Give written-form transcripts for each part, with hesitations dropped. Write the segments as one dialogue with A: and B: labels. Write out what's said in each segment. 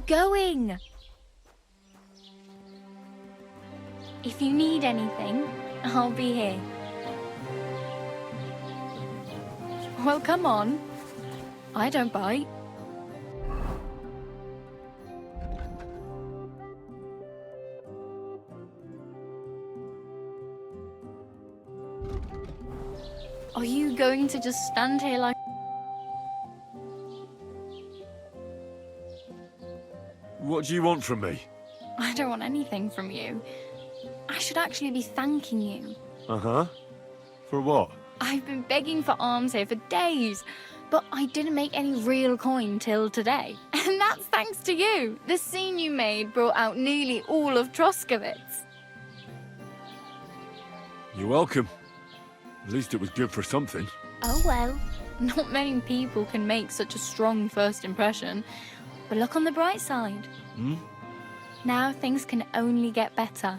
A: going? If you need anything, I'll be here. Well, come on. I don't bite. Are you going to just stand here like...
B: What do you want from me?
A: I don't want anything from you. I should actually be thanking you.
B: Uh-huh. For what?
A: I've been begging for alms here for days, but I didn't make any real coin till today. And that's thanks to you. The scene you made brought out nearly all of Troskowitz.
B: You're welcome. At least it was good for something.
A: Oh well, not many people can make such a strong first impression. But look on the bright side.
B: Hmm?
A: Now things can only get better.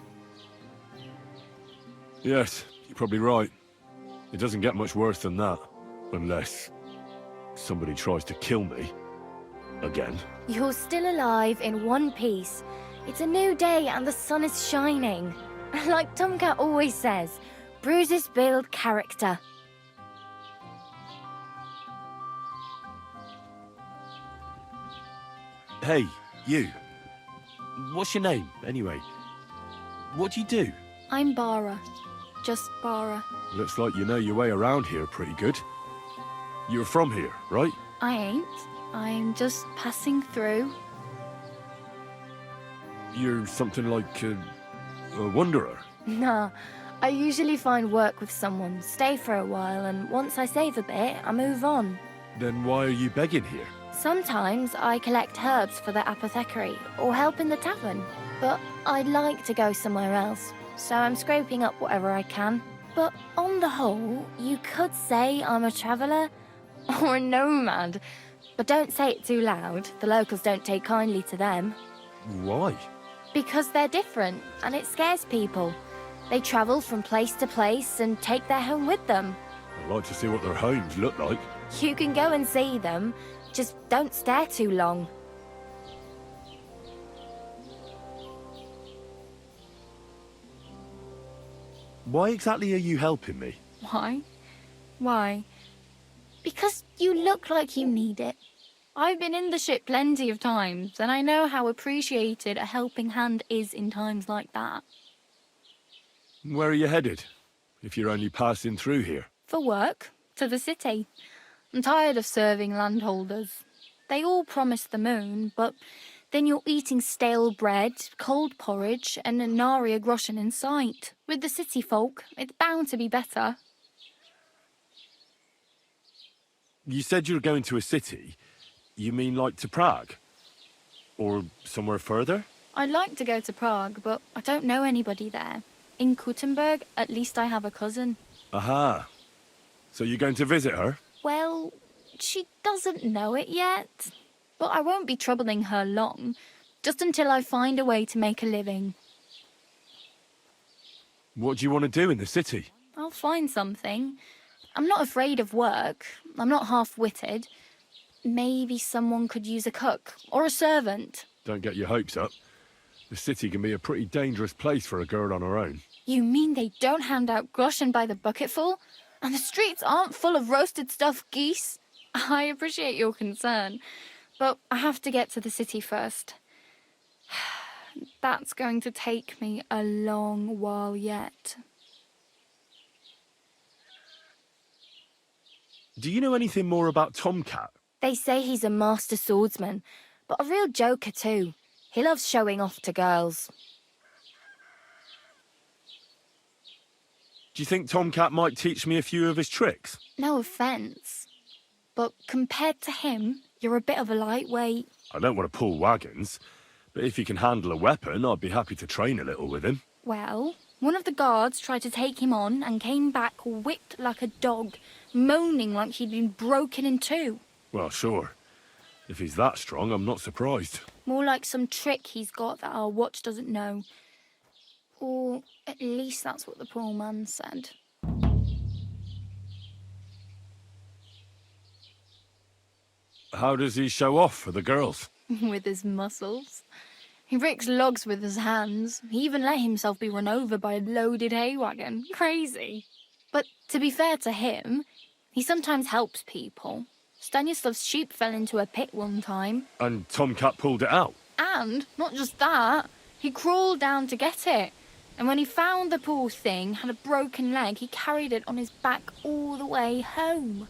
B: Yes, you're probably right. It doesn't get much worse than that. Unless somebody tries to kill me. Again.
A: You're still alive in one piece. It's a new day and the sun is shining. Like Tomcat always says, bruises build character.
B: Hey, you. What's your name, anyway? What do you do?
A: I'm Bara. Just Bara.
B: Looks like you know your way around here pretty good. You're from here, right?
A: I ain't. I'm just passing through.
B: You're something like a wanderer.
A: Nah, I usually find work with someone, stay for a while, and once I save a bit, I move on.
B: Then why are you begging here?
A: Sometimes I collect herbs for the apothecary, or help in the tavern. But I'd like to go somewhere else, so I'm scraping up whatever I can. But on the whole, you could say I'm a traveller, or a nomad. But don't say it too loud, the locals don't take kindly to them.
B: Why?
A: Because they're different, and it scares people. They travel from place to place and take their home with them.
B: I'd like to see what their homes look like.
A: You can go and see them, just don't stare too long.
B: Why exactly are you helping me?
A: Why? Why? Because you look like you need it. I've been in the ship plenty of times, and I know how appreciated a helping hand is in times like that.
B: Where are you headed? If you're only passing through here.
A: For work, to the city. I'm tired of serving landholders. They all promise the moon, but then you're eating stale bread, cold porridge, and a nary a groschen in sight. With the city folk, it's bound to be better.
B: You said you were going to a city. You mean like to Prague? Or somewhere further?
A: I'd like to go to Prague, but I don't know anybody there. In Kuttenberg, at least I have a cousin.
B: Aha. So you're going to visit her?
A: Well, she doesn't know it yet. But I won't be troubling her long, just until I find a way to make a living.
B: What do you want to do in the city?
A: I'll find something. I'm not afraid of work. I'm not half-witted. Maybe someone could use a cook or a servant.
B: Don't get your hopes up. The city can be a pretty dangerous place for a girl on her own.
A: You mean they don't hand out groschen by the bucketful? And the streets aren't full of roasted stuffed geese? I appreciate your concern, but I have to get to the city first. That's going to take me a long while yet.
B: Do you know anything more about Tomcat?
A: They say he's a master swordsman, but a real joker too. He loves showing off to girls.
B: Do you think Tomcat might teach me a few of his tricks?
A: No offence, but compared to him, you're a bit of a lightweight.
B: I don't want to pull wagons, but if he can handle a weapon, I'd be happy to train a little with him.
A: Well, one of the guards tried to take him on and came back whipped like a dog, moaning like he'd been broken in two.
B: Well, sure. If he's that strong, I'm not surprised.
A: More like some trick he's got that our watch doesn't know. Or at least that's what the poor man said.
B: How does he show off for the girls?
A: With his muscles. He ricks logs with his hands. He even let himself be run over by a loaded hay wagon. Crazy. But to be fair to him, he sometimes helps people. Stanislav's sheep fell into a pit one time.
B: And Tomcat pulled it out?
A: And, not just that, he crawled down to get it. And when he found the poor thing had a broken leg, he carried it on his back all the way home.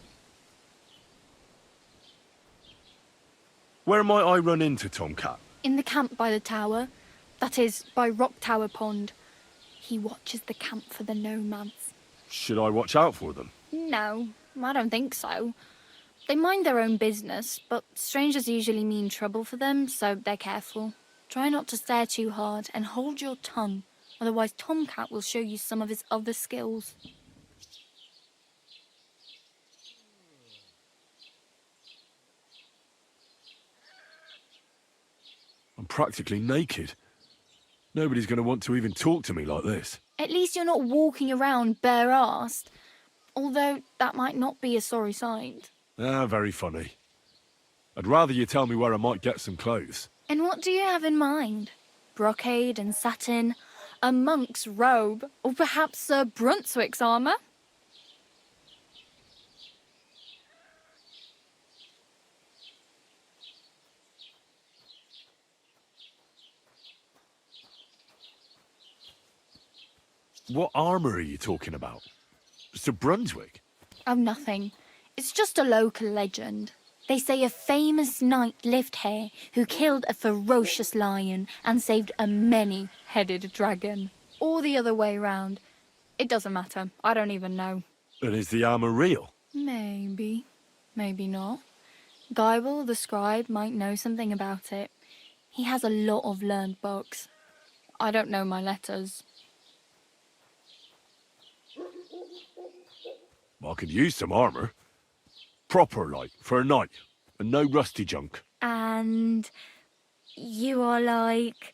B: Where might I run into Tomcat?
A: In the camp by the tower. That is, by Rock Tower Pond. He watches the camp for the nomads.
B: Should I watch out for them?
A: No, I don't think so. They mind their own business, but strangers usually mean trouble for them, so they're careful. Try not to stare too hard and hold your tongue, otherwise Tomcat will show you some of his other skills.
B: I'm practically naked. Nobody's going to want to even talk to me like this.
A: At least you're not walking around bare-arsed, although that might not be a sorry sight.
B: Ah, very funny. I'd rather you tell me where I might get some clothes.
A: And what do you have in mind? Brocade and satin, a monk's robe, or perhaps Sir Brunswick's armour?
B: What armour are you talking about? Sir Brunswick?
A: Oh, nothing. It's just a local legend. They say a famous knight lived here who killed a ferocious lion and saved a many-headed dragon. Or the other way round. It doesn't matter. I don't even know.
B: And is the armour real?
A: Maybe. Maybe not. Geibel, the scribe, might know something about it. He has a lot of learned books. I don't know my letters.
B: I could use some armour. Proper, like, for a knight. And no rusty junk.
A: And you are like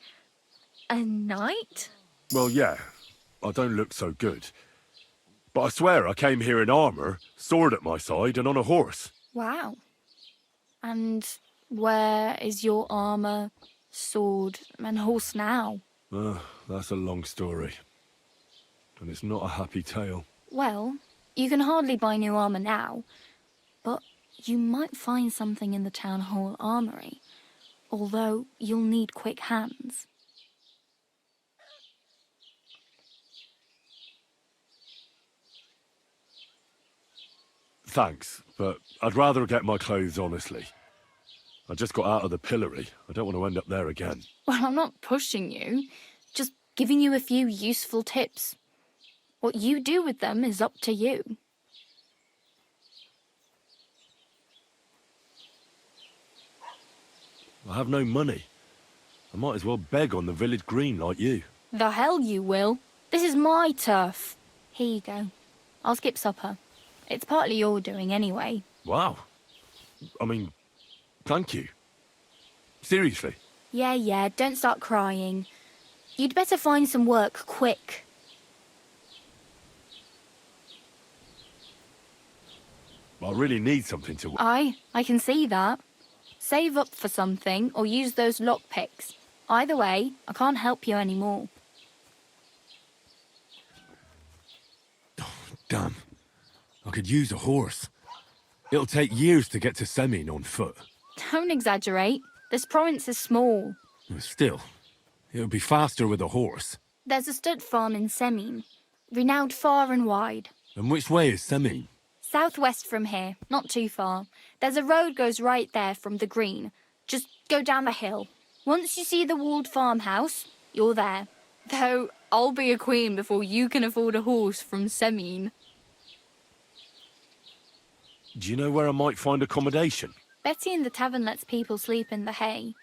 A: a knight?
B: Well, yeah. I don't look so good. But I swear I came here in armour, sword at my side, and on a horse.
A: Wow. And where is your armour, sword, and horse now?
B: That's a long story. And it's not a happy tale.
A: Well, you can hardly buy new armour now, but you might find something in the town hall armoury, although you'll need quick hands.
B: Thanks, but I'd rather get my clothes honestly. I just got out of the pillory. I don't want to end up there again.
A: Well, I'm not pushing you, just giving you a few useful tips. What you do with them is up to you.
B: I have no money. I might as well beg on the village green like you.
A: The hell you will. This is my turf. Here you go. I'll skip supper. It's partly your doing anyway.
B: Wow. I mean, thank you. Seriously.
A: Yeah, don't start crying. You'd better find some work quick.
B: I really need something to...
A: I can see that. Save up for something or use those lockpicks. Either way, I can't help you anymore.
B: Damn. I could use a horse. It'll take years to get to Semin on foot.
A: Don't exaggerate. This province is small.
B: Still, it would be faster with a horse.
A: There's a stud farm in Semin, renowned far and wide.
B: And which way is Semin?
A: Southwest from here, not too far. There's a road goes right there from the green. Just go down the hill. Once you see the walled farmhouse, you're there. Though, I'll be a queen before you can afford a horse from Semin.
B: Do you know where I might find accommodation?
A: Betty in the tavern lets people sleep in the hay.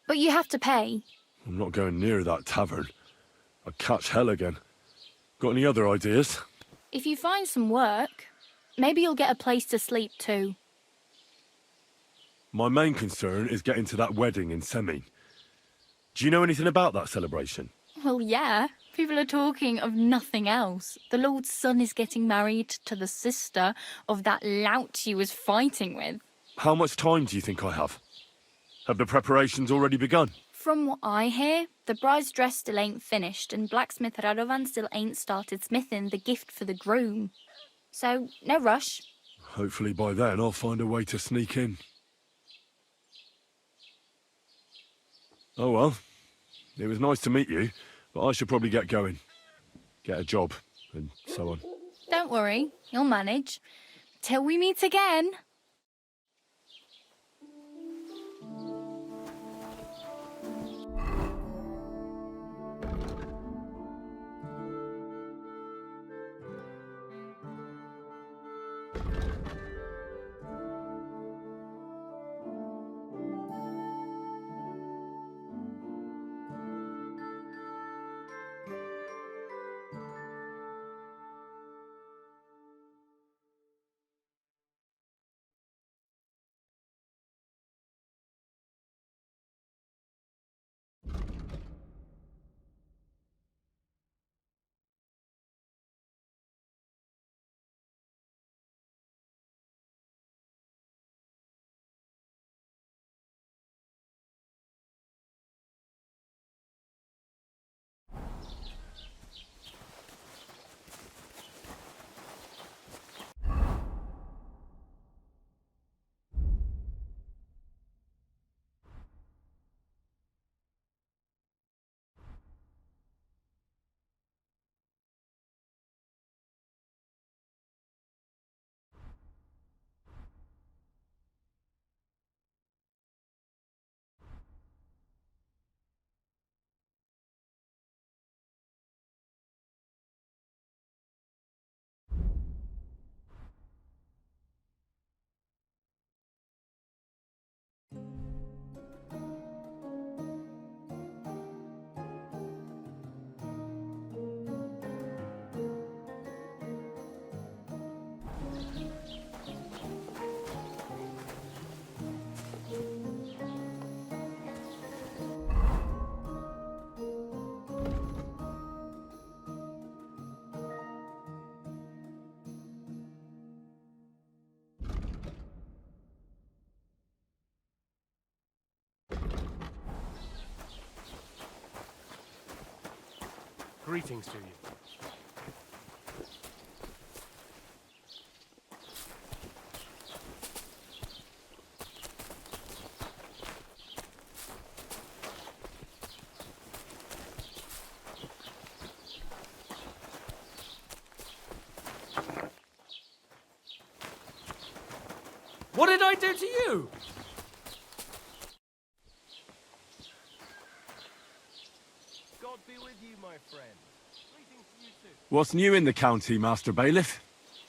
A: But you have to pay.
B: I'm not going near that tavern. I'd catch hell again. Got any other ideas?
A: If you find some work, maybe you'll get a place to sleep too.
B: My main concern is getting to that wedding in Semin. Do you know anything about that celebration?
A: Well, yeah. People are talking of nothing else. The Lord's son is getting married to the sister of that lout he was fighting with.
B: How much time do you think I have? Have the preparations already begun?
A: From what I hear, the bride's dress still ain't finished, and blacksmith Radovan still ain't started smithing the gift for the groom. So, no rush.
B: Hopefully by then I'll find a way to sneak in. Oh well, it was nice to meet you, but I should probably get going. Get a job, and so on.
A: Don't worry, you'll manage. Till we meet again.
C: Greetings to you. What did I do to you? God be with you, my friend. Greetings to you too.
B: What's new in the county, Master Bailiff?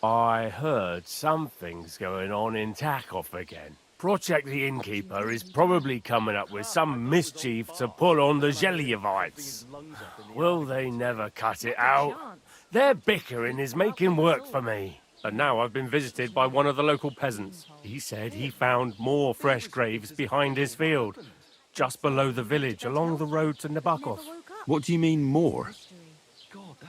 C: I heard something's going on in Takoff again. Project the Innkeeper is probably coming up with some mischief to pull on the Zhelyevites. Will they never cut it out? Their bickering is making work for me. And now I've been visited by one of the local peasants. He said he found more fresh graves behind his field, just below the village, along the road to Nabokov.
B: What do you mean, more?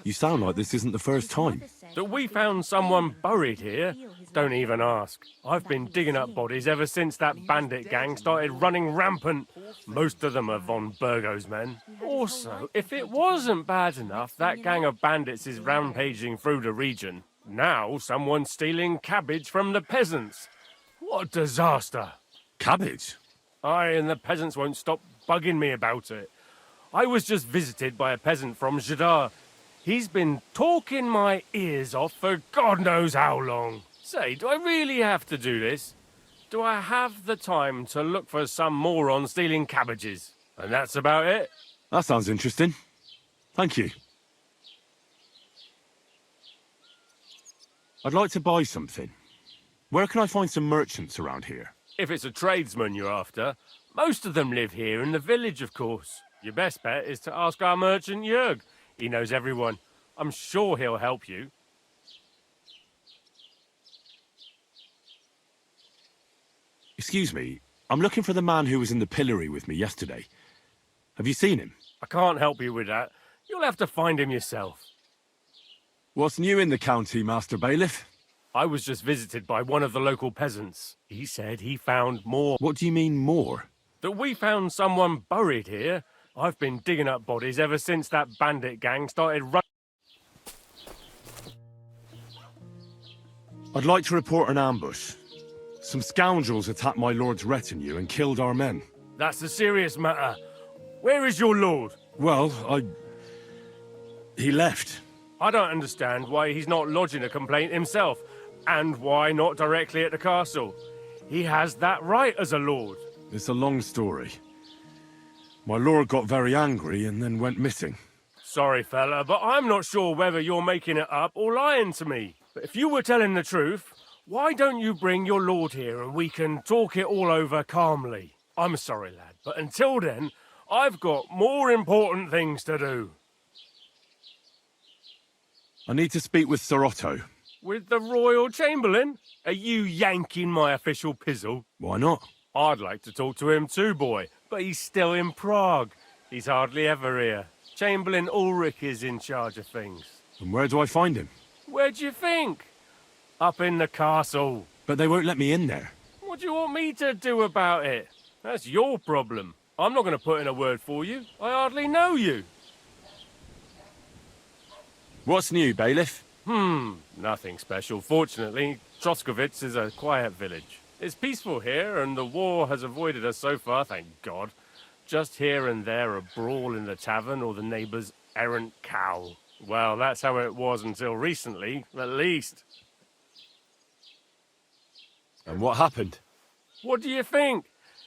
B: You sound like this isn't the first time.
C: That we found someone buried here? Don't even ask. I've been digging up bodies ever since that bandit gang started running rampant. Most of them are von Burgo's men. Also, if it wasn't bad enough, that gang of bandits is rampaging through the region. Now someone's stealing cabbage from the peasants. What a disaster.
B: Cabbage?
C: Aye, and the peasants won't stop bugging me about it. I was just visited by a peasant from Jadar. He's been talking my ears off for God knows how long. Say, do I really have to do this? Do I have the time to look for some moron stealing cabbages? And that's about it.
B: That sounds interesting. Thank you. I'd like to buy something. Where can I find some merchants around here?
C: If it's a tradesman you're after, most of them live here in the village, of course. Your best bet is to ask our merchant Jörg. He knows everyone. I'm sure he'll help you.
B: Excuse me, I'm looking for the man who was in the pillory with me yesterday. Have you seen him?
C: I can't help you with that. You'll have to find him yourself.
B: What's new in the county, Master Bailiff?
C: I was just visited by one of the local peasants. He said he found more.
B: What do you mean, more?
C: that we found someone buried here. I've been digging up bodies ever since that bandit gang started running.
B: I'd like to report an ambush. Some scoundrels attacked my lord's retinue and killed our men.
C: That's a serious matter. Where is your lord?
B: Well, he left.
C: I don't understand why he's not lodging a complaint himself, and why not directly at the castle. He has that right as a lord.
B: It's a long story. My lord got very angry and then went missing.
C: Sorry, fella, but I'm not sure whether you're making it up or lying to me. But if you were telling the truth, why don't you bring your lord here and we can talk it all over calmly? I'm sorry, lad, but until then, I've got more important things to do.
B: I need to speak with Sir Otto.
C: With the Royal Chamberlain? Are you yanking my official pizzle?
B: Why not?
C: I'd like to talk to him too, boy, but he's still in Prague. He's hardly ever here. Chamberlain Ulrich is in charge of things.
B: And where do I find him?
C: Where do you think? Up in the castle.
B: But they won't let me in there.
C: What do you want me to do about it? That's your problem. I'm not going to put in a word for you. I hardly know you.
B: What's new, bailiff?
C: Nothing special. Fortunately, Troskovitz is a quiet village. It's peaceful here, and the war has avoided us so far, thank God. Just here and there a brawl in the tavern or the neighbour's errant cow. Well, that's how it was until recently, at least.
B: And what happened?
C: What do you think?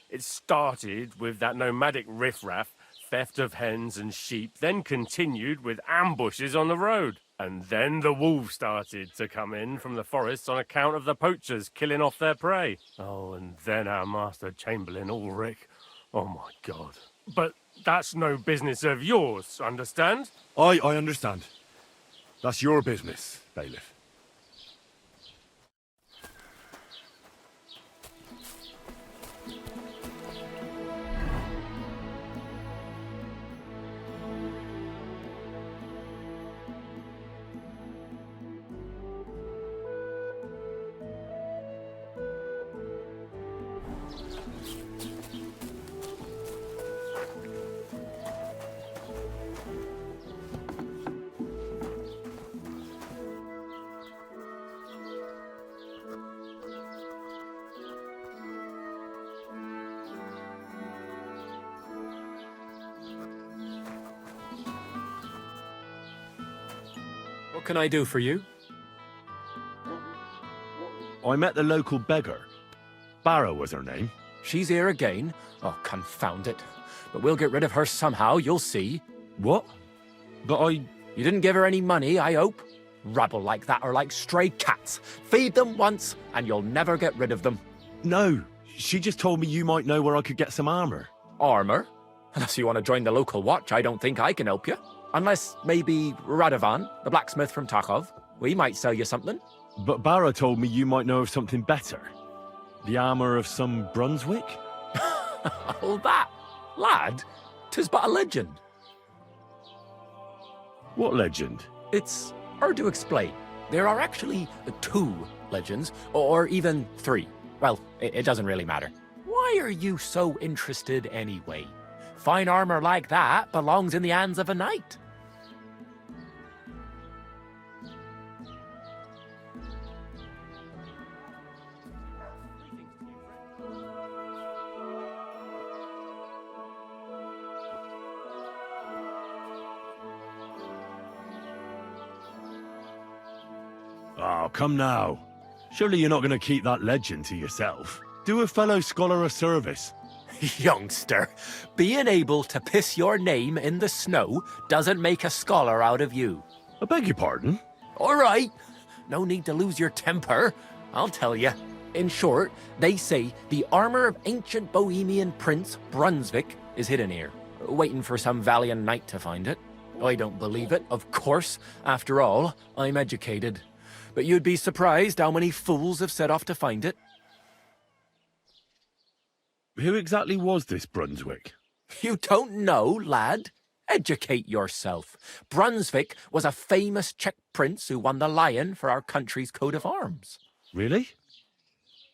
C: It started with that nomadic riffraff, theft of hens and sheep, then continued with ambushes on the road. And then the wolves started to come in from the forests on account of the poachers killing off their prey. Oh, and then our master Chamberlain Ulrich. Oh my God. But that's no business of yours, understand?
B: I understand. That's your business, bailiff.
D: What can I do for you?
B: I met the local beggar. Barrow was her name.
D: She's here again? Oh, confound it. But we'll get rid of her somehow, you'll see.
B: What? But
D: You didn't give her any money, I hope? Rabble like that are like stray cats. Feed them once, and you'll never get rid of them.
B: No, she just told me you might know where I could get some armor.
D: Armor? Unless you want to join the local watch, I don't think I can help you. Unless maybe Radovan, the blacksmith from Tarkov. We might sell you something.
B: But Barrow told me you might know of something better. The armor of some Brunswick?
D: All that? Lad, 'tis but a legend.
B: What legend?
D: It's hard to explain. There are actually 2 legends, or even 3. Well, it doesn't really matter. Why are you so interested anyway? Fine armor like that belongs in the hands of a knight.
B: Oh, come now. Surely you're not going to keep that legend to yourself. Do a fellow scholar a service.
D: Youngster, being able to piss your name in the snow doesn't make a scholar out of you.
B: I beg your pardon?
D: All right, no need to lose your temper. I'll tell you. In short, they say the armor of ancient Bohemian Prince Brunswick is hidden here, waiting for some valiant knight to find it. I don't believe it, of course. After all, I'm educated. But you'd be surprised how many fools have set off to find it.
B: Who exactly was this Brunswick?
D: You don't know, lad? Educate yourself. Brunswick was a famous Czech prince who won the lion for our country's coat of arms.
B: Really?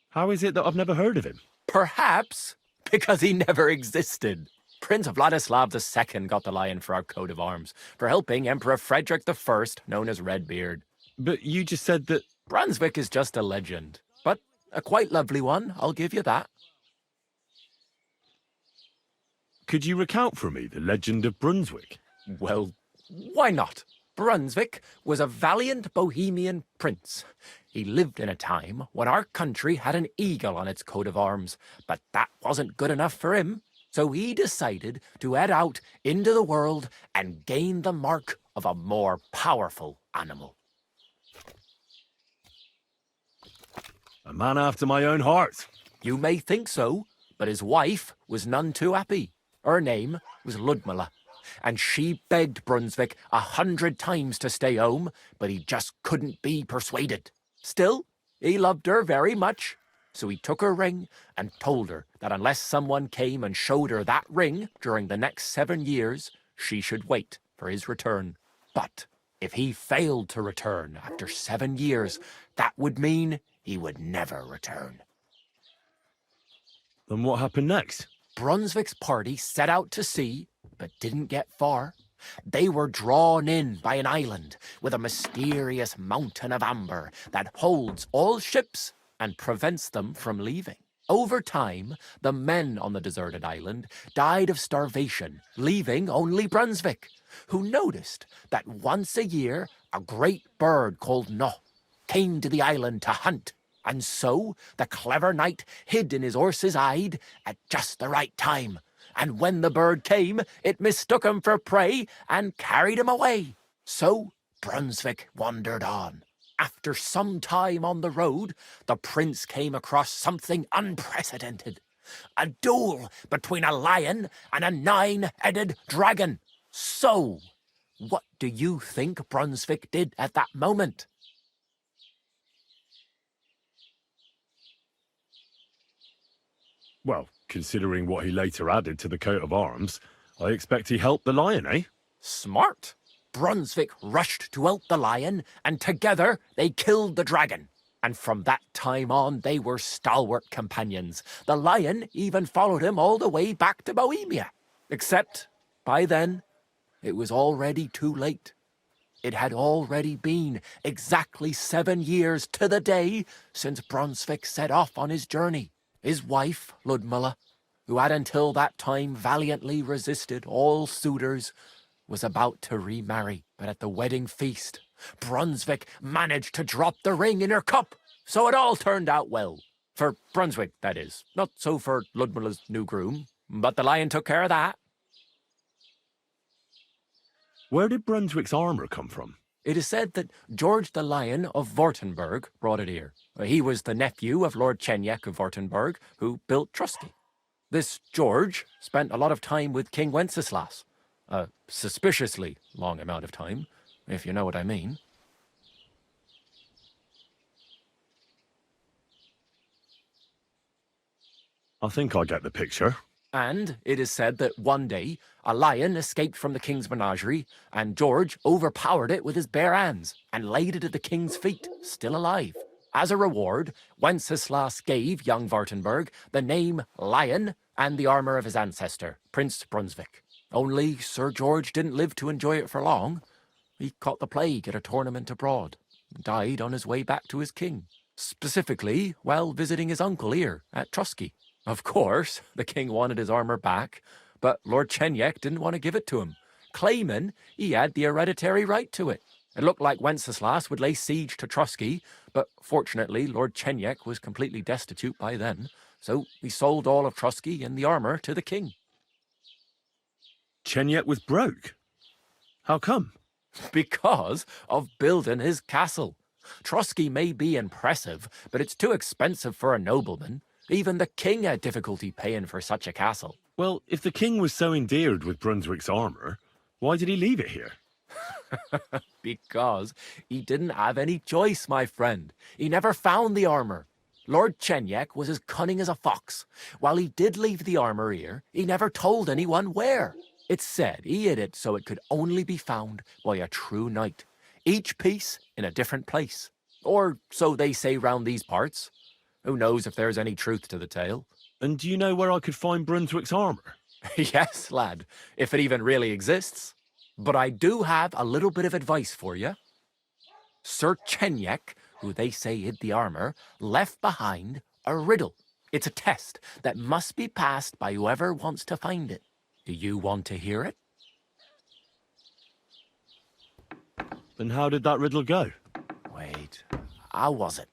B: How is it that I've never heard of him?
D: Perhaps because he never existed. Prince Vladislav II got the lion for our coat of arms for helping Emperor Frederick I, known as Redbeard.
B: But you just said that...
D: Brunswick is just a legend, but a quite lovely one, I'll give you that.
B: Could you recount for me the legend of Brunswick?
D: Well, why not? Brunswick was a valiant Bohemian prince. He lived in a time when our country had an eagle on its coat of arms, but that wasn't good enough for him. So he decided to head out into the world and gain the mark of a more powerful animal.
B: A man after my own heart.
D: You may think so, but his wife was none too happy. Her name was Ludmilla, and she begged Brunswick 100 times to stay home, but he just couldn't be persuaded. Still, he loved her very much, so he took her ring and told her that unless someone came and showed her that ring during the next 7 years, she should wait for his return. But if he failed to return after 7 years, that would mean he would never return.
B: Then what happened next?
D: Brunswick's party set out to sea, but didn't get far. They were drawn in by an island with a mysterious mountain of amber that holds all ships and prevents them from leaving. Over time, the men on the deserted island died of starvation, leaving only Brunswick, who noticed that once a year a great bird called No came to the island to hunt, and so the clever knight hid in his horse's hide at just the right time, and when the bird came, it mistook him for prey and carried him away. So Brunswick wandered on. After some time on the road, the prince came across something unprecedented. A duel between a lion and a 9-headed dragon. So, what do you think Brunswick did at that moment?
B: Well, considering what he later added to the coat of arms, I expect he helped the lion, eh?
D: Smart. Brunswick rushed to help the lion, and together they killed the dragon. And from that time on, they were stalwart companions. The lion even followed him all the way back to Bohemia. Except, by then, it was already too late. It had already been exactly 7 years to the day since Brunswick set off on his journey. His wife, Ludmilla, who had until that time valiantly resisted all suitors, was about to remarry. But at the wedding feast, Brunswick managed to drop the ring in her cup, so it all turned out well. For Brunswick, that is. Not so for Ludmilla's new groom, but the lion took care of that.
B: Where did Brunswick's armour come from?
D: It is said that George the Lion of Württemberg brought it here. He was the nephew of Lord Chenyak of Württemberg, who built Trusky. This George spent a lot of time with King Wenceslas. A suspiciously long amount of time, if you know what I mean.
B: I think I get the picture.
D: And it is said that one day, a lion escaped from the king's menagerie, and George overpowered it with his bare hands and laid it at the king's feet, still alive. As a reward, Wenceslas gave young Württemberg the name Lion and the armour of his ancestor, Prince Brunswick. Only Sir George didn't live to enjoy it for long. He caught the plague at a tournament abroad, and died on his way back to his king, specifically while visiting his uncle here at Trusky. Of course, the king wanted his armour back, but Lord Chenyak didn't want to give it to him, claiming he had the hereditary right to it. It looked like Wenceslas would lay siege to Trusky, but fortunately Lord Chenyak was completely destitute by then, so he sold all of Trusky and the armour to the king.
B: Chenyak was broke. How come?
D: Because of building his castle. Trusky may be impressive, but it's too expensive for a nobleman. Even the king had difficulty paying for such a castle.
B: Well, if the king was so endeared with Brunswick's armour, why did he leave it here?
D: Because he didn't have any choice, my friend. He never found the armour. Lord Chenyak was as cunning as a fox. While he did leave the armour here, he never told anyone where. It's said he hid it so it could only be found by a true knight, each piece in a different place. Or so they say round these parts. Who knows if there's any truth to the tale?
B: And do you know where I could find Brunswick's armour?
D: Yes, lad, if it even really exists. But I do have a little bit of advice for you. Sir Chenyek, who they say hid the armour, left behind a riddle. It's a test that must be passed by whoever wants to find it. Do you want to hear it?
B: Then how did that riddle go?
D: Wait, how was it?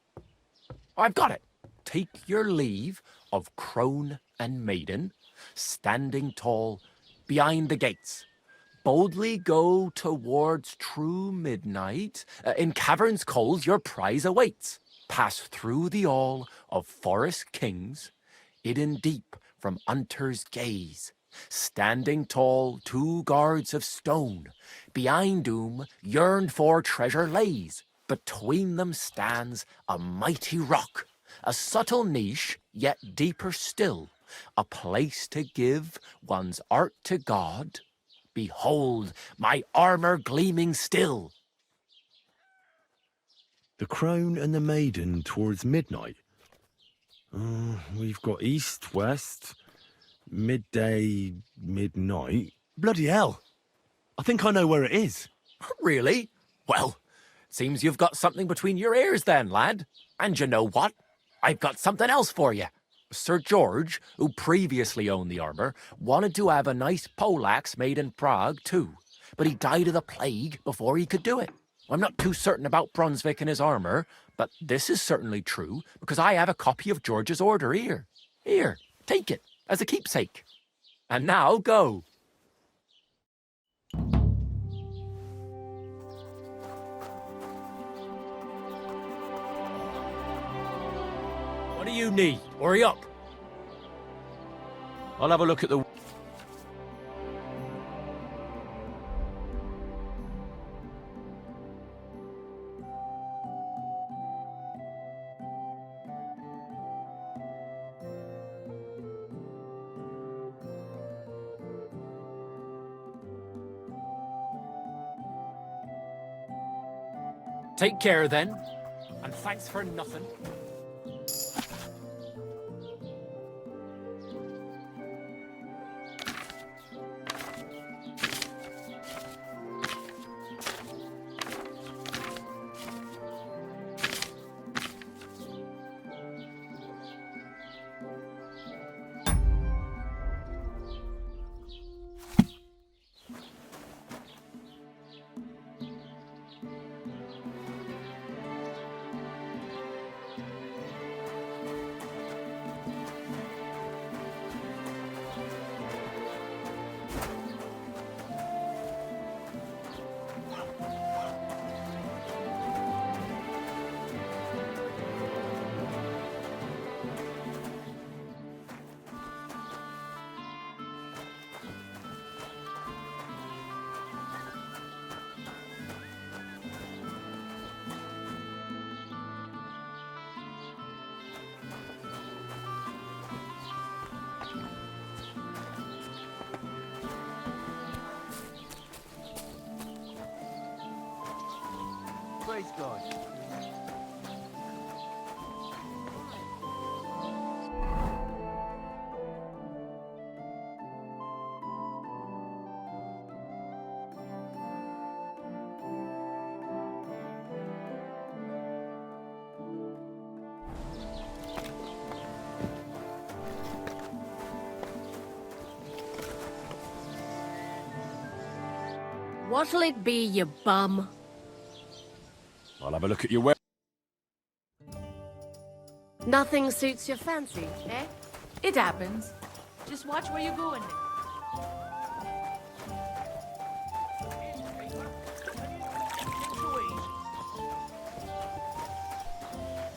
D: I've got it. Take your leave of crone and maiden, standing tall behind the gates. Boldly go towards true midnight. In caverns cold your prize awaits. Pass through the all of forest kings, hidden deep from hunter's gaze. Standing tall, 2 guards of stone, behind whom yearned for treasure lays. Between them stands a mighty rock, a subtle niche, yet deeper still, a place to give one's art to God. Behold, my armour gleaming still.
B: The crone and the maiden towards midnight. We've got east, west, midday, midnight. Bloody hell! I think I know where it is.
D: Really? Well, seems you've got something between your ears then, lad. And you know what? I've got something else for you. Sir George, who previously owned the armour, wanted to have a nice poleaxe made in Prague too, but he died of the plague before he could do it. I'm not too certain about Brunswick and his armour, but this is certainly true because I have a copy of George's order here. Here, take it as a keepsake. And now go. What do you need? Hurry up.
B: I'll have a look at the...
D: Take care then, and thanks for nothing.
C: Praise God.
E: What'll it be, you bum?
B: I'll have a look at your web.
E: Nothing suits your fancy, eh? It happens. Just watch where you're going.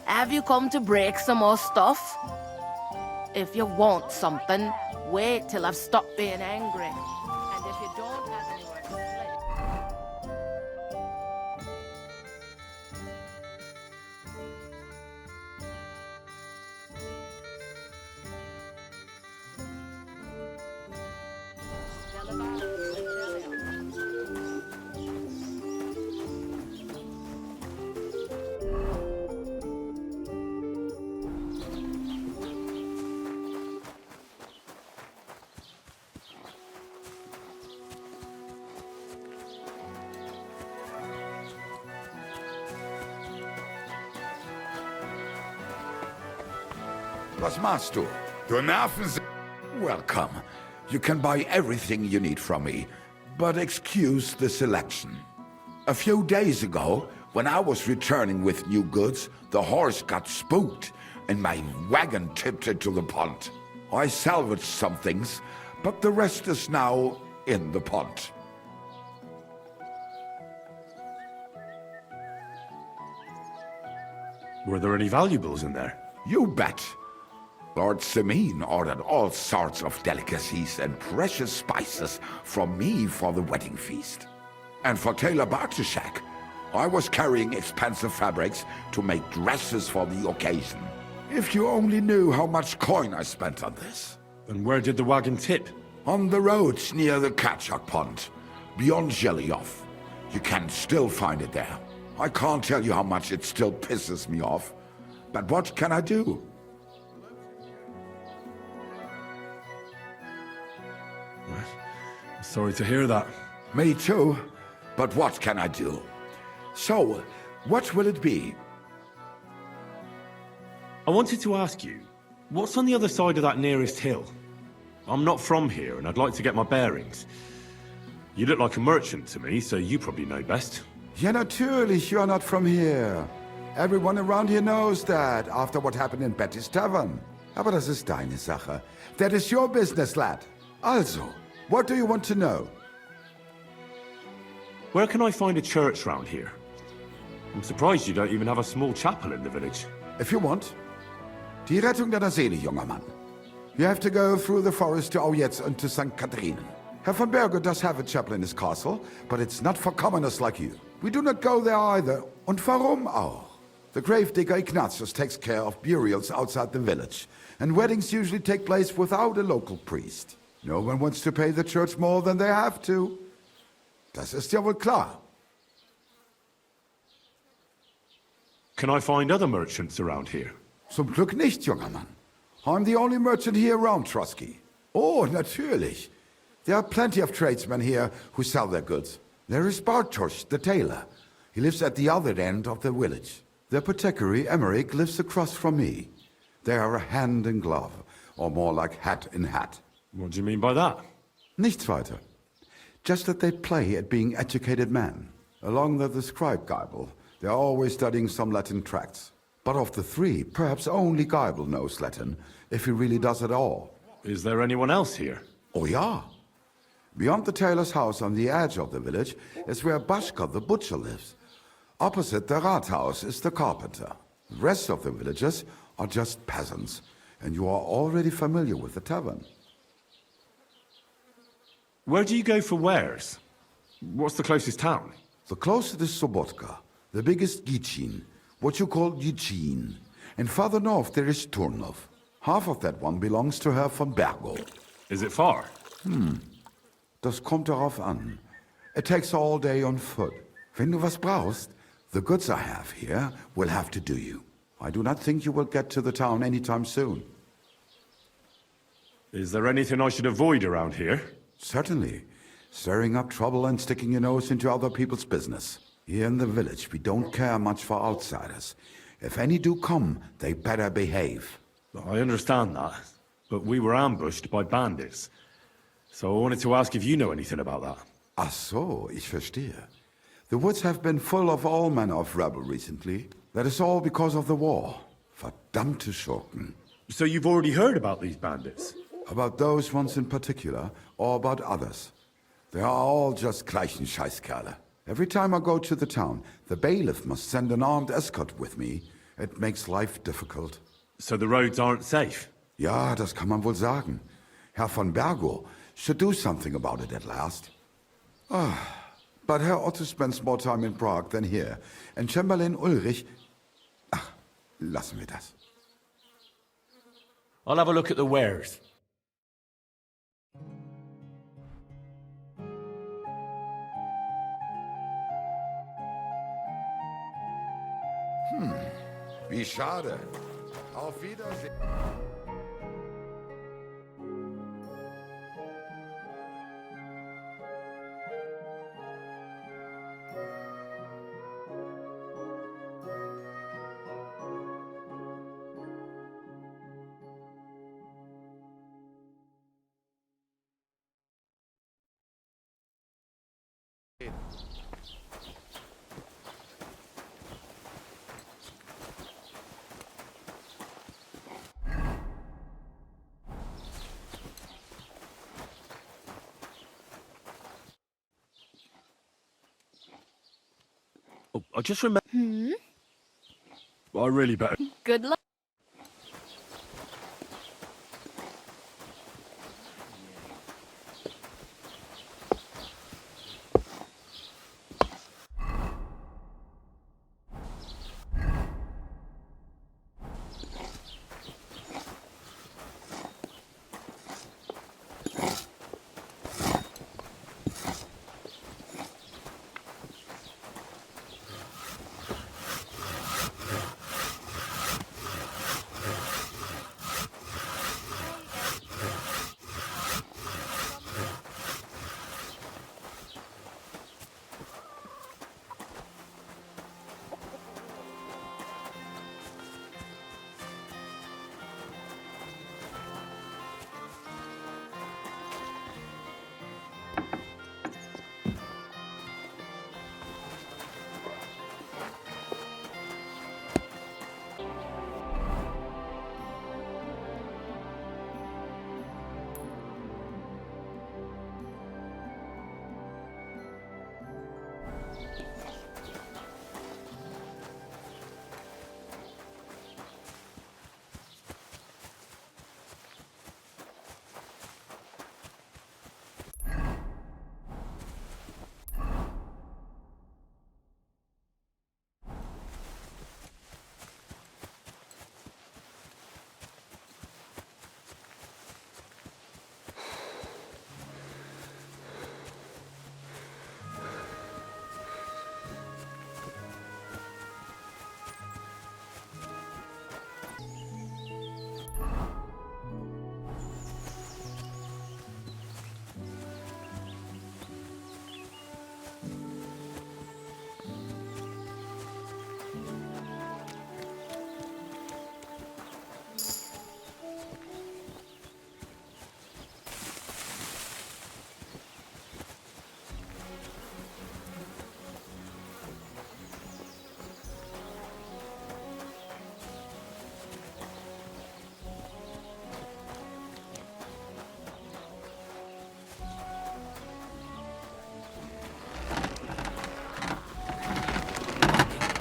E: Have you come to break some more stuff? If you want something, wait till I've stopped being angry. And if you don't have anywhere to play...
F: Was machst du? Du Nerven sind... Welcome. You can buy everything you need from me, but excuse the selection. A few days ago, when I was returning with new goods, the horse got spooked and my wagon tipped into the pond. I salvaged some things, but the rest is now in the pond.
B: Were there any valuables in there?
F: You bet. Lord Semin ordered all sorts of delicacies and precious spices from me for the wedding feast. And for Taylor Bartishak, I was carrying expensive fabrics to make dresses for the occasion. If you only knew how much coin I spent on this.
B: And where did the wagon tip?
F: On the roads near the Katchak Pond, beyond Zhelyov. You can still find it there. I can't tell you how much it still pisses me off. But what can I do?
B: I'm sorry to hear that.
F: Me too. But what can I do? So, what will it be?
B: I wanted to ask you, what's on the other side of that nearest hill? I'm not from here, and I'd like to get my bearings. You look like a merchant to me, so you probably know best.
F: Ja, natürlich, you're not from here. Everyone around here knows that, after what happened in Betty's Tavern. Aber das ist deine Sache. That is your business, lad. Also, what do you want to know?
B: Where can I find a church round here? I'm surprised you don't even have a small chapel in the village.
F: If you want. Die Rettung deiner Seele, junger Mann. You have to go through the forest to Aujetz and to St. Catherine. Herr von Berger does have a chapel in his castle, but it's not for commoners like you. We do not go there either. Und warum auch? The gravedigger Ignatius takes care of burials outside the village, and weddings usually take place without a local priest. No one wants to pay the church more than they have to. Das ist ja wohl klar.
B: Can I find other merchants around here?
F: Zum Glück nicht, junger Mann. I'm the only merchant here around Trotsky. Oh, natürlich. There are plenty of tradesmen here who sell their goods. There is Bartosz, the tailor. He lives at the other end of the village. The apothecary, Emmerich, lives across from me. They are hand in glove, or more like hat in hat.
B: What do you mean by that?
F: Nichts weiter. Just that they play at being educated men. Along with the scribe Geibel, they are always studying some Latin tracts. But of the three, perhaps only Geibel knows Latin, if he really does at all.
B: Is there anyone else here?
F: Oh ja. Beyond the tailor's house on the edge of the village is where Bashka the butcher lives. Opposite the Rathaus is the carpenter. The rest of the villagers are just peasants, and you are already familiar with the tavern.
B: Where do you go for wares? What's the closest town?
F: The closest is Sobotka, the biggest Gichin, what you call Yichin. And farther north there is Turnov. Half of that one belongs to Herr von Bergo.
B: Is it far?
F: Das kommt darauf an. It takes all day on foot. Wenn du was brauchst, the goods I have here will have to do you. I do not think you will get to the town anytime soon.
B: Is there anything I should avoid around here?
F: Certainly. Stirring up trouble and sticking your nose into other people's business. Here in the village, we don't care much for outsiders. If any do come, they better behave.
B: I understand that, but we were ambushed by bandits. So I wanted to ask if you know anything about that.
F: Ach so, ich verstehe. The woods have been full of all manner of rebel recently. That is all because of the war. Verdammte Schurken.
B: So you've already heard about these bandits?
F: About those ones in particular, or about others. They are all just gleichen Scheißkerle. Every time I go to the town, the bailiff must send an armed escort with me. It makes life difficult.
B: So the roads aren't safe?
F: Ja, das kann man wohl sagen. Herr von Bergo should do something about it at last. But Herr Otto spends more time in Prague than here. And Chamberlain Ulrich... Ach, lassen wir das.
C: I'll have a look at the wares.
F: Wie schade. Auf Wiedersehen.
B: Oh, I just remember. I really better.
A: Good luck.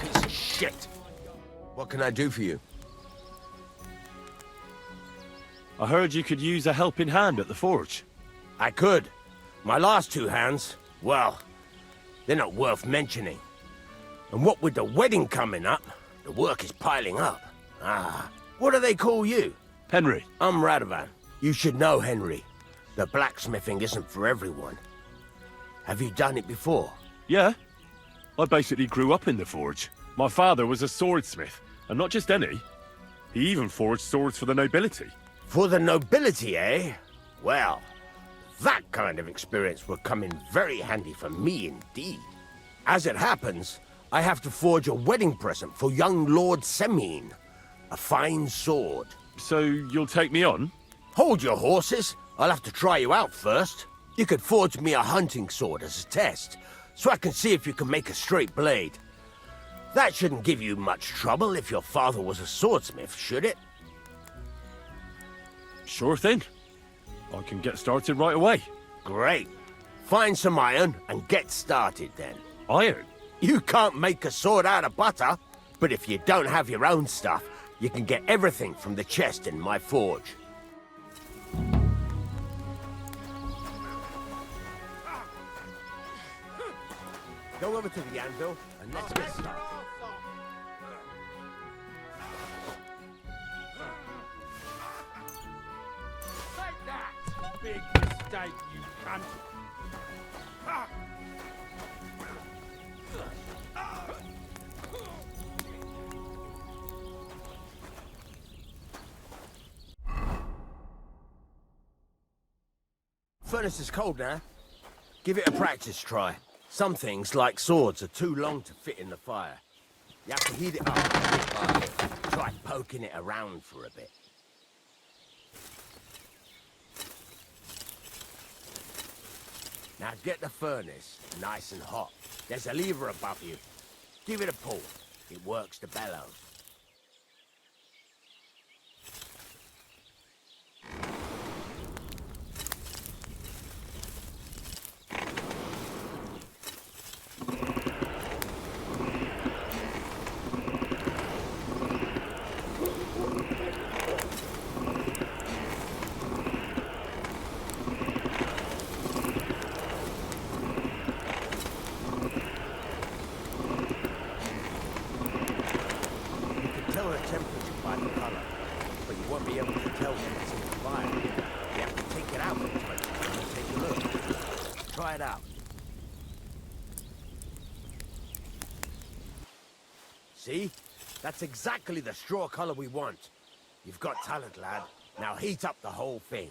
C: Piece of shit. What can I do for you?
B: I heard you could use a helping hand at the forge.
C: I could. My last two hands, well, they're not worth mentioning. And what with the wedding coming up, the work is piling up. Ah, what do they call you?
B: Henry.
C: I'm Radovan. You should know, Henry. The blacksmithing isn't for everyone. Have you done it before?
B: Yeah. I basically grew up in the forge. My father was a swordsmith, and not just any. He even forged swords for the nobility.
C: For the nobility, eh? Well, that kind of experience will come in very handy for me indeed. As it happens, I have to forge a wedding present for young Lord Semine. A fine sword.
B: So you'll take me on?
C: Hold your horses. I'll have to try you out first. You could forge me a hunting sword as a test, so I can see if you can make a straight blade. That shouldn't give you much trouble if your father was a swordsmith, should it?
B: Sure thing. I can get started right away.
C: Great. Find some iron and get started then.
B: Iron?
C: You can't make a sword out of butter, but if you don't have your own stuff, you can get everything from the chest in my forge. Go over to the anvil and let's get started.
G: Take that! Big mistake, you cunt!
C: Furnace is cold now. Give it a practice try. Some things, like swords, are too long to fit in the fire. You have to heat it up bit by bit. Try poking it around for a bit. Now get the furnace nice and hot. There's a lever above you. Give it a pull. It works the bellows. Tell the temperature by the color, but you won't be able to tell when it's in the fire. You have to take it out and take a look. Try it out. See? That's exactly the straw color we want. You've got talent, lad. Now heat up the whole thing.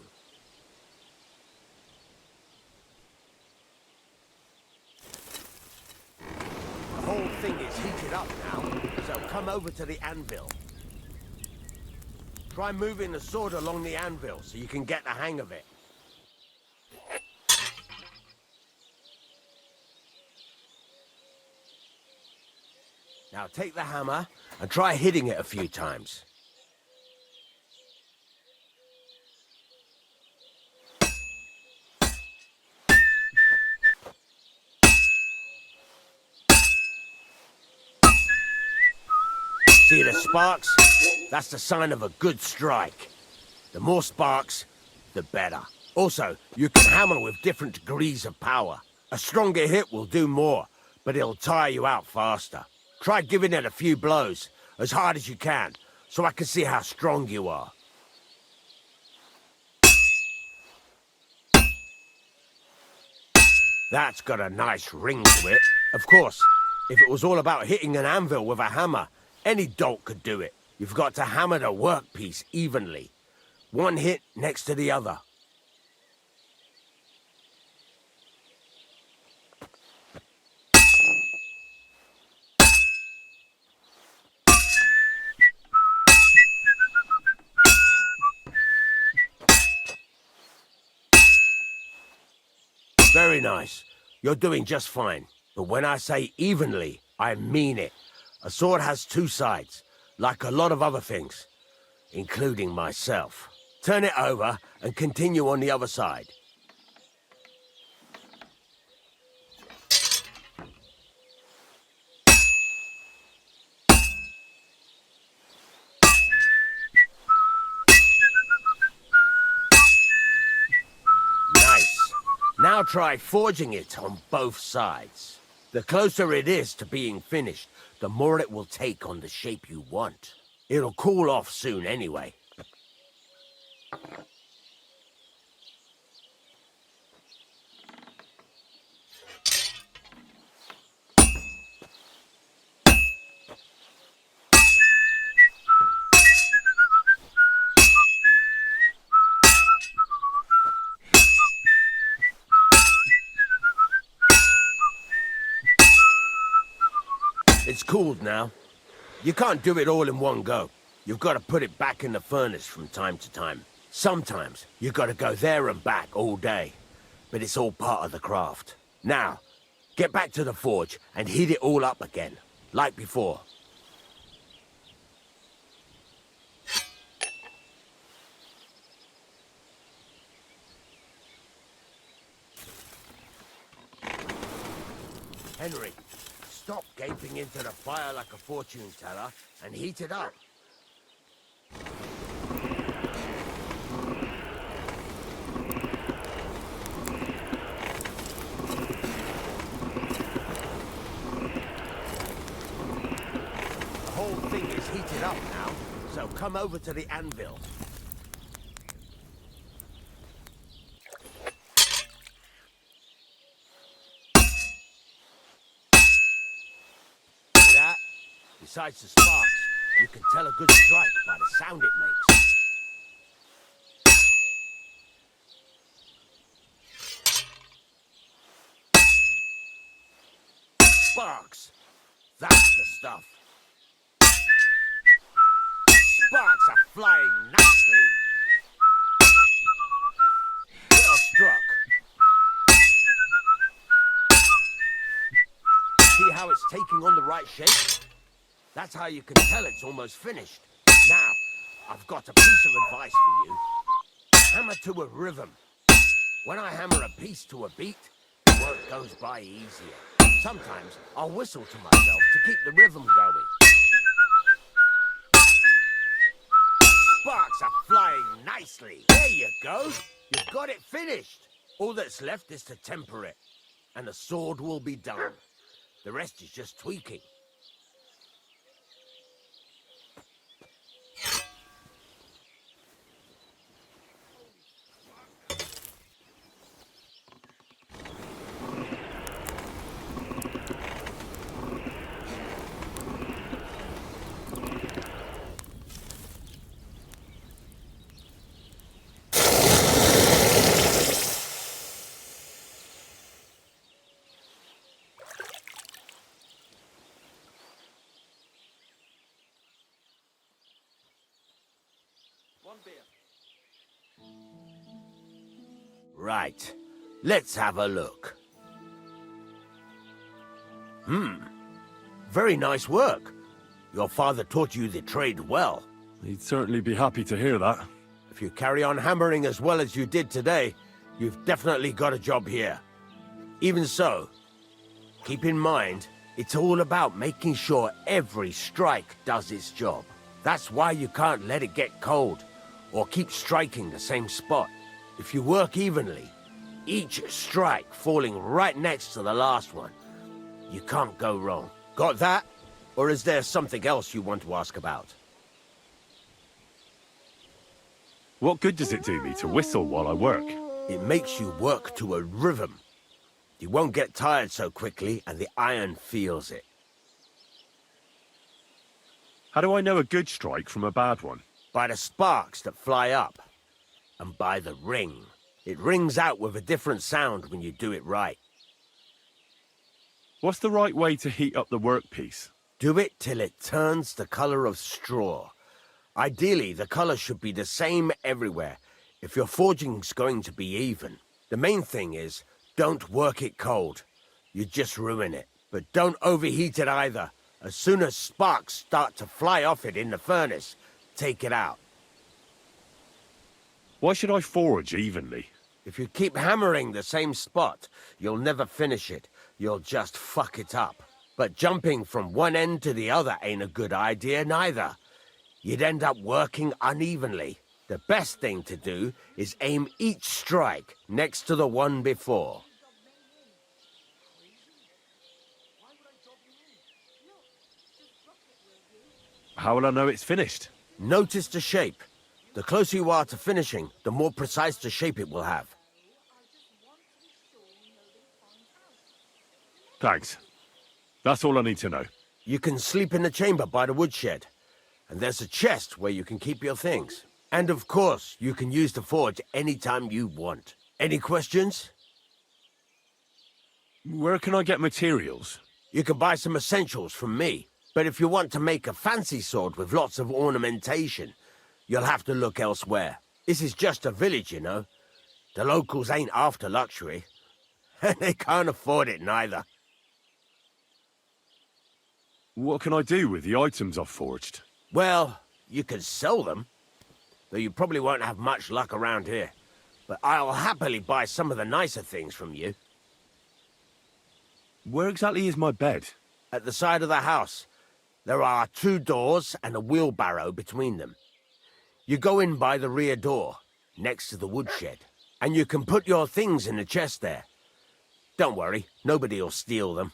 C: The whole thing is heated up now, so come over to the anvil. Try moving the sword along the anvil so you can get the hang of it. Now take the hammer and try hitting it a few times. See the sparks? That's the sign of a good strike. The more sparks, the better. Also, you can hammer with different degrees of power. A stronger hit will do more, but it'll tire you out faster. Try giving it a few blows, as hard as you can, so I can see how strong you are. That's got a nice ring to it. Of course, if it was all about hitting an anvil with a hammer, any dolt could do it. You've got to hammer the workpiece evenly. One hit next to the other. Very nice. You're doing just fine. But when I say evenly, I mean it. A sword has two sides, like a lot of other things, including myself. Turn it over and continue on the other side. Nice. Now try forging it on both sides. The closer it is to being finished, the more it will take on the shape you want. It'll cool off soon anyway. It's cooled now. You can't do it all in one go. You've got to put it back in the furnace from time to time. Sometimes you've got to go there and back all day. But it's all part of the craft. Now, get back to the forge and heat it all up again, like before. Henry, stop gaping into the fire like a fortune teller and heat it up. The whole thing is heated up now, so come over to the anvil. Besides the sparks, you can tell a good strike by the sound it makes. Sparks! That's the stuff. Sparks are flying nicely. Well struck. how it's taking on the right shape? That's how you can tell it's almost finished. Now, I've got a piece of advice for you. Hammer to a rhythm. When I hammer a piece to a beat, work goes by easier. Sometimes I'll whistle to myself to keep the rhythm going. Sparks are flying nicely. There you go. You've got it finished. All that's left is to temper it, and the sword will be done. The rest is just tweaking. Right. Let's have a look. Very nice work. Your father taught you the trade well.
B: He'd certainly be happy to hear that.
C: If you carry on hammering as well as you did today, you've definitely got a job here. Even so, keep in mind, it's all about making sure every strike does its job. That's why you can't let it get cold, or keep striking the same spot. If you work evenly, each strike falling right next to the last one, you can't go wrong. Got that? Or is there something else you want to ask about?
B: What good does it do me to whistle while I work?
C: It makes you work to a rhythm. You won't get tired so quickly, and the iron feels it.
B: How do I know a good strike from a bad one?
C: By the sparks that fly up, and by the ring. It rings out with a different sound when you do it right.
B: What's the right way to heat up the workpiece?
C: Do it till it turns the color of straw. Ideally, the color should be the same everywhere, if your forging's going to be even. The main thing is, don't work it cold. You just ruin it. But don't overheat it either. As soon as sparks start to fly off it in the furnace, take it out.
B: Why should I forge evenly?
C: If you keep hammering the same spot, you'll never finish it. You'll just fuck it up. But jumping from one end to the other ain't a good idea neither. You'd end up working unevenly. The best thing to do is aim each strike next to the one before.
B: How will I know it's finished?
C: Notice the shape. The closer you are to finishing, the more precise the shape it will have.
B: Thanks. That's all I need to know.
C: You can sleep in the chamber by the woodshed. And there's a chest where you can keep your things. And of course, you can use the forge anytime you want. Any questions?
B: Where can I get materials?
C: You can buy some essentials from me. But if you want to make a fancy sword with lots of ornamentation, you'll have to look elsewhere. This is just a village, you know. The locals ain't after luxury. And they can't afford it neither.
B: What can I do with the items I've forged?
C: Well, you can sell them. Though you probably won't have much luck around here. But I'll happily buy some of the nicer things from you.
B: Where exactly is my bed?
C: At the side of the house, there are 2 doors and a wheelbarrow between them. You go in by the rear door, next to the woodshed, and you can put your things in the chest there. Don't worry, nobody'll steal them.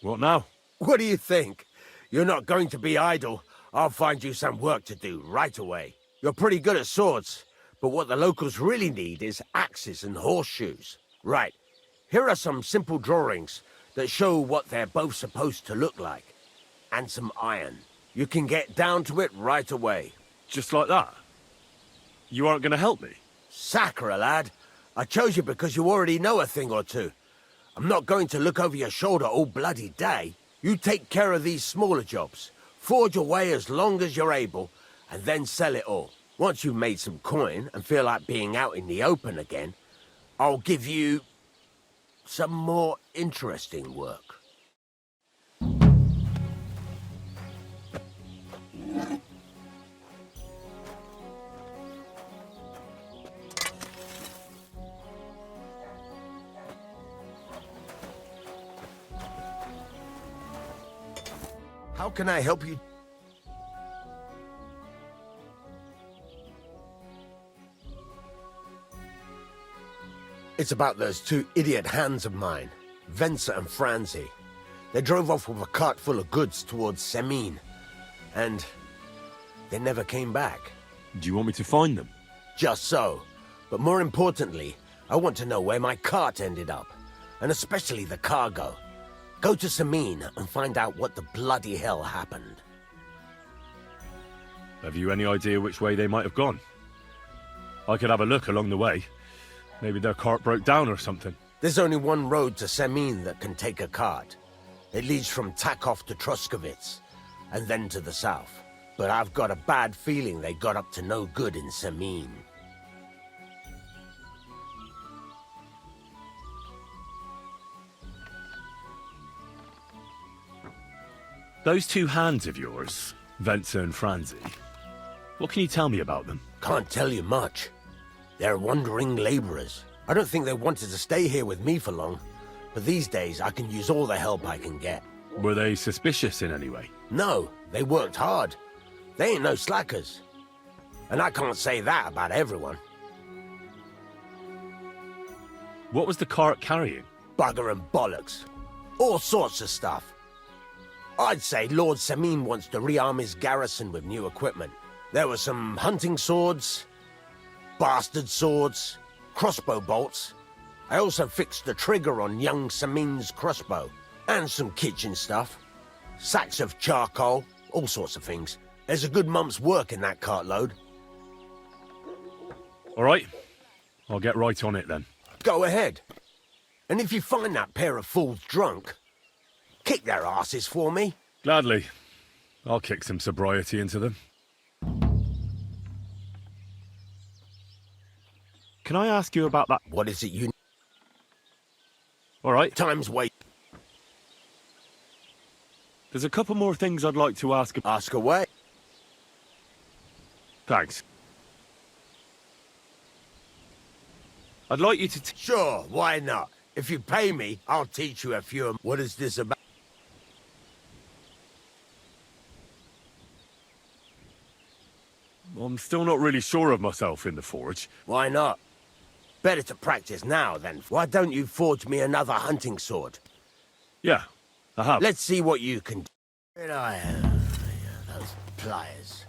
B: What now?
C: What do you think? You're not going to be idle. I'll find you some work to do right away. You're pretty good at swords, but what the locals really need is axes and horseshoes. Right, here are some simple drawings that show what they're both supposed to look like. And some iron. You can get down to it right away.
B: Just like that? You aren't going to help me?
C: Sacre, lad. I chose you because you already know a thing or two. I'm not going to look over your shoulder all bloody day. You take care of these smaller jobs. Forge away as long as you're able, and then sell it all. Once you've made some coin and feel like being out in the open again, I'll give you some more interesting work.
H: How can I help you? It's about those two idiot hands of mine, Venser and Franzi. They drove off with a cart full of goods towards Semine, and they never came back.
B: Do you want me to find them?
H: Just so. But more importantly, I want to know where my cart ended up, and especially the cargo. Go to Semine and find out what the bloody hell happened.
B: Have you any idea which way they might have gone? I could have a look along the way. Maybe their cart broke down or something.
H: There's only one road to Semine that can take a cart. It leads from Takov to Troskovitz, and then to the south. But I've got a bad feeling they got up to no good in Semine.
B: Those two hands of yours, Venser and Franzi, what can you tell me about them?
H: Can't tell you much. They're wandering laborers. I don't think they wanted to stay here with me for long, but these days I can use all the help I can get.
B: Were they suspicious in any way?
H: No, they worked hard. They ain't no slackers. And I can't say that about everyone.
B: What was the cart carrying?
H: Bugger and bollocks. All sorts of stuff. I'd say Lord Semine wants to rearm his garrison with new equipment. There were some hunting swords, bastard swords, crossbow bolts. I also fixed the trigger on young Semine's crossbow. And some kitchen stuff. Sacks of charcoal, all sorts of things. There's a good month's work in that cartload.
B: All right. I'll get right on it then.
H: Go ahead. And if you find that pair of fools drunk, kick their asses for me.
B: Gladly. I'll kick some sobriety into them. Can I ask you about that?
H: What is it you...
B: All right.
H: Time's wait.
B: There's a couple more things I'd like to ask.
H: Ask away.
B: Thanks. I'd like you to...
H: Sure, why not? If you pay me, I'll teach you a few... What is this about?
B: I'm still not really sure of myself in the forge.
H: Why not? Better to practice now, then. Why don't you forge me another hunting sword?
B: Yeah, I have.
H: Let's see what you can do. Here I have those pliers.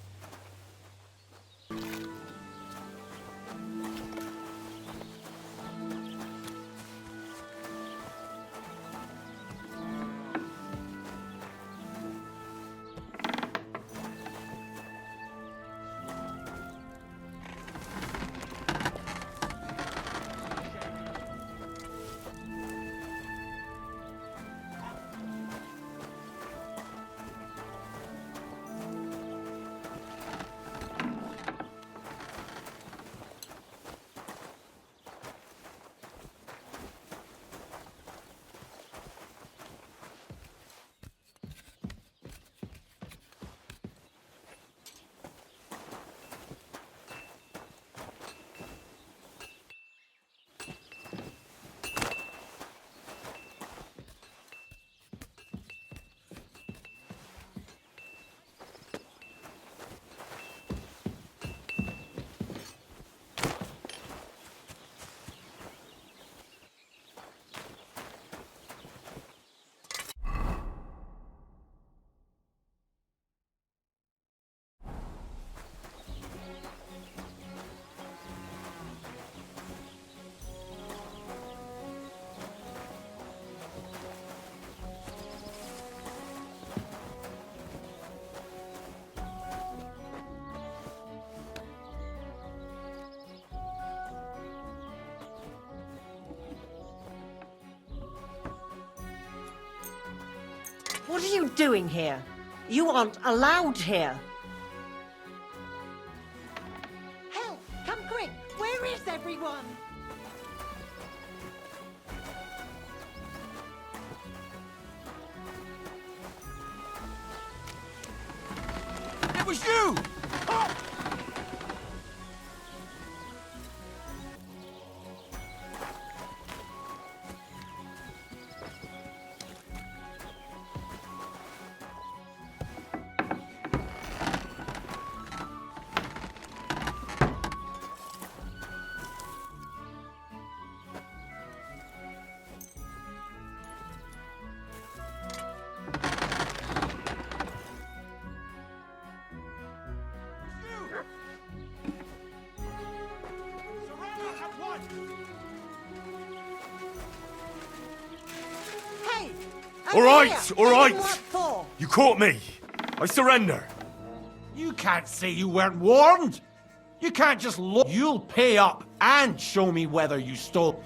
I: What are you doing here? You aren't allowed here. Help! Come quick! Where is everyone?
G: It was you! Oh!
B: All right,
I: here.
B: all right.
I: What for?
B: You caught me. I surrender.
G: You can't say you weren't warned. You can't just look. You'll pay up and show me whether you stole